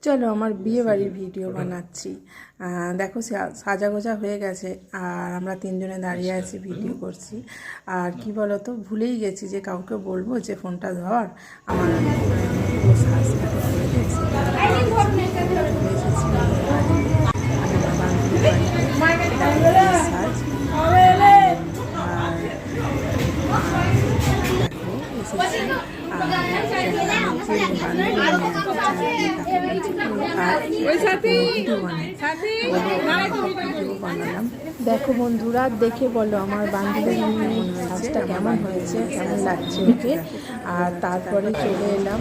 চলো আমার বিয়ে বাড়ির ভিডিও বানাচ্ছি। দেখো সাজা গোজা হয়ে গেছে আর আমরা তিনজনে দাঁড়িয়ে আছি, ভিডিও করছি। আর কি বলো তো, ভুলেই গেছি যে কাউকে বলবো যে ফোনটা ধর, আমার সাজটাকে করে দে। চলে এসেছি বিয়ে বাড়ি, মানে আমার বান্ধবীর বাড়িতে সাজ। আর দেখো এসেছি দেখো বন্ধুরা, দেখে বলো আমার বান্ধবীর সাজটা কেমন হয়েছে, কেমন লাগছে ওকে। আর তারপরে চলে এলাম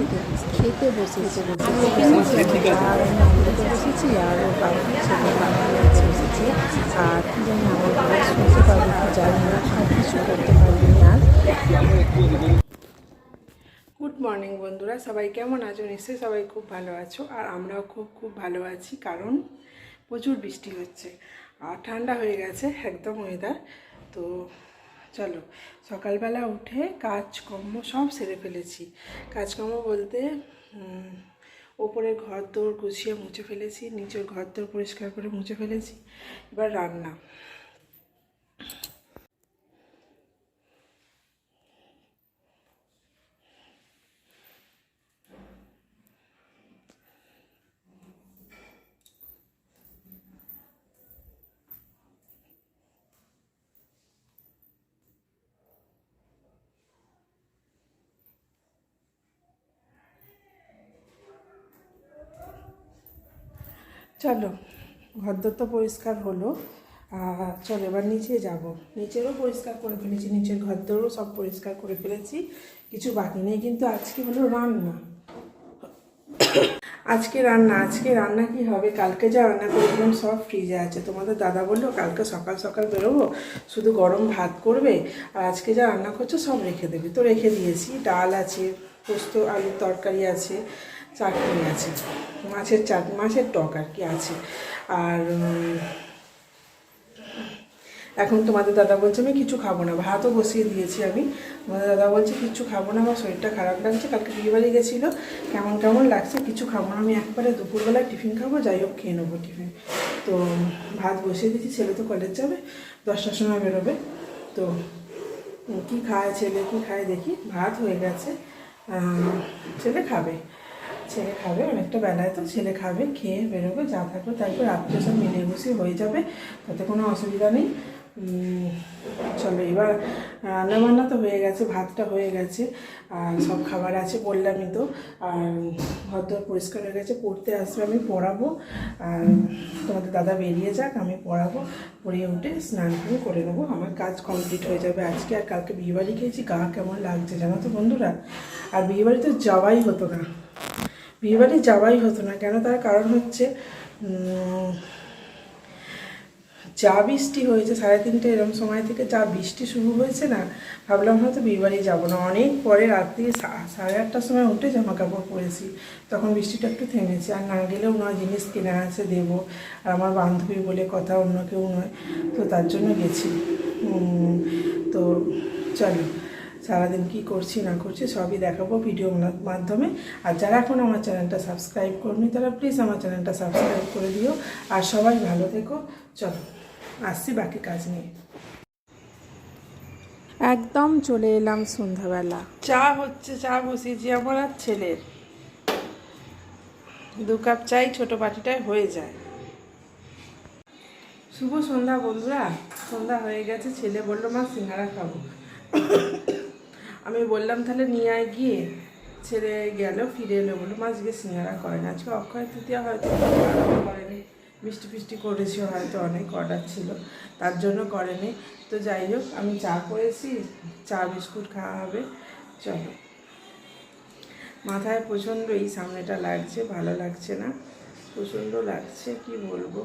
খেতে বসেছি, আর বসেছি আর ওর বাড়িতে ছেলে বানিয়ে বসেছি। আর কি জানি আমার ঘরে শুনতে পারবো কি জানি না, আর কিছু করতে পারবি না। গুড মর্নিং বন্ধুরা, সবাই কেমন আছো? নিশ্চয়ই সবাই খুব ভালো আছো, আর আমরাও খুব ভালো আছি, কারণ প্রচুর বৃষ্টি হচ্ছে আর ঠান্ডা হয়ে গেছে একদম ওয়েদার। তো চলো, সকালবেলা উঠে কাজকর্ম সব সেরে ফেলেছি। কাজকর্ম বলতে ওপরের ঘর দোর গুছিয়ে মুছে ফেলেছি, নিচের ঘর দোর পরিষ্কার করে মুছে ফেলেছি। এবার রান্না। চলো, ঘরদোর তো পরিষ্কার হলো, চলো এবার নিচে যাব। নিচেরও পরিষ্কার করে ফেলেছি, নিচের ঘরদোরও সব পরিষ্কার করে ফেলেছি, কিছু বাকি নেই। কিন্তু আজকে হলো রান্না, আজকে রান্না কি হবে, কালকে যা রান্না করেছিলাম সব ফ্রিজে আছে। তোমাদের দাদা বললো কালকে সকাল সকাল বেরোবো, শুধু গরম ভাত করবে, আর আজকে যা রান্না করছো সব রেখে দেবে। তো রেখে দিয়েছি, ডাল আছে, পোস্ত আলুর তরকারি আছে, চাটনি আছে, মাছের চাটনি, মাছের টক আর কি আছে। আর এখন তোমাদের দাদা বলছে আমি কিছু খাবো না, ভাতও বসিয়ে দিয়েছি আমি। তোমাদের দাদা বলছে কিছু খাবো না, আমার শরীরটা খারাপ লাগছে, কালকে বিয়েবাড়ি গেছিলো, কেমন লাগছে, কিছু খাবো না, আমি একবারে দুপুরবেলায় টিফিন খাবো, যাই হোক খেয়ে নেবো টিফিন। তো ভাত বসিয়ে দিয়েছি, ছেলে তো কলেজ যাবে, 10টার সময় বেরোবে। তো কী খায় ছেলে, কী খায় দেখি। ভাত হয়ে গেছে, ছেলে খাবে অনেকটা বেলায়, তো ছেলে খাবে, খেয়ে বেরোবে, যা থাকবে তারপর রাত্রে সব মিলে বসে হয়ে যাবে, তাতে কোনো অসুবিধা নেই। চলো এবার রান্নাবান্না তো হয়ে গেছে, ভাতটা হয়ে গেছে, আর সব খাবার আছে বললামই তো। আর ঘরদোর পরিষ্কার হয়ে গেছে, পড়তে আসবে, আমি পড়াবো। আর তোমাদের দাদা বেরিয়ে যাক, আমি পড়াবো, পড়িয়ে উঠে স্নান করে নেবো, আমার কাজ কমপ্লিট হয়ে যাবে আজকে। আর কালকে বিয়েবাড়ি খেয়েছি, গা কেমন লাগছে জানো তো বন্ধুরা। আর বিয়েবাড়ি তো যাওয়াই হতো না, কেন, তার কারণ হচ্ছে যা বৃষ্টি হয়েছে 3:30 এরকম সময় থেকে যা বৃষ্টি শুরু হয়েছে না, ভাবলাম হয়তো বিয়েবাড়ি যাবো না। অনেক পরে রাত্রি 8:30টার সময় উঠে জামা কাপড় পরেছি, তখন বৃষ্টিটা একটু থেমেছে। আর না গেলেও নয়, জিনিস কেনা আছে দেবো, আর আমার বান্ধবী বলে কথা, অন্য কেউ নয়, তো তার জন্য গেছি। তো চলো, সারাদিন কী করছি না করছি সবই দেখাবো ভিডিওর মাধ্যমে। আর যারা এখন আমার চ্যানেলটা সাবস্ক্রাইব করনি, তারা প্লিজ আমার চ্যানেলটা সাবস্ক্রাইব করে দিও। আর সবাই ভালো থেকো। চলো আসছি বাকি কাজ নিয়ে। একদম চলে এলাম সন্ধ্যাবেলা, চা হচ্ছে, চা বসিয়েছি আমার আর ছেলের, 2 কাপ চাই ছোটো বাটিটায় হয়ে যায়। শুভ সন্ধ্যা বন্ধুরা, সন্ধ্যা হয়ে গেছে, ছেলে বললো মা সিঙ্গারা খাবো, আমি বললাম তাহলে নিয়ে আয় গিয়ে। ছেলে গেল, ফিরে এলো, বললো মা আজকে সিঙ্গারা করে না, আজকে অক্ষয় তৃতীয়া, হয়তো করেনি, বৃষ্টি করেছি, হয়তো অনেক অর্ডার ছিল তার জন্য করেনি। তো যাই হোক, আমি চা করেছি, চা বিস্কুট খাওয়া হবে। চলো, মাথায় প্রচণ্ড এই সামনেটা লাগছে, ভালো লাগছে না, প্রচণ্ড লাগছে, কি বলবো।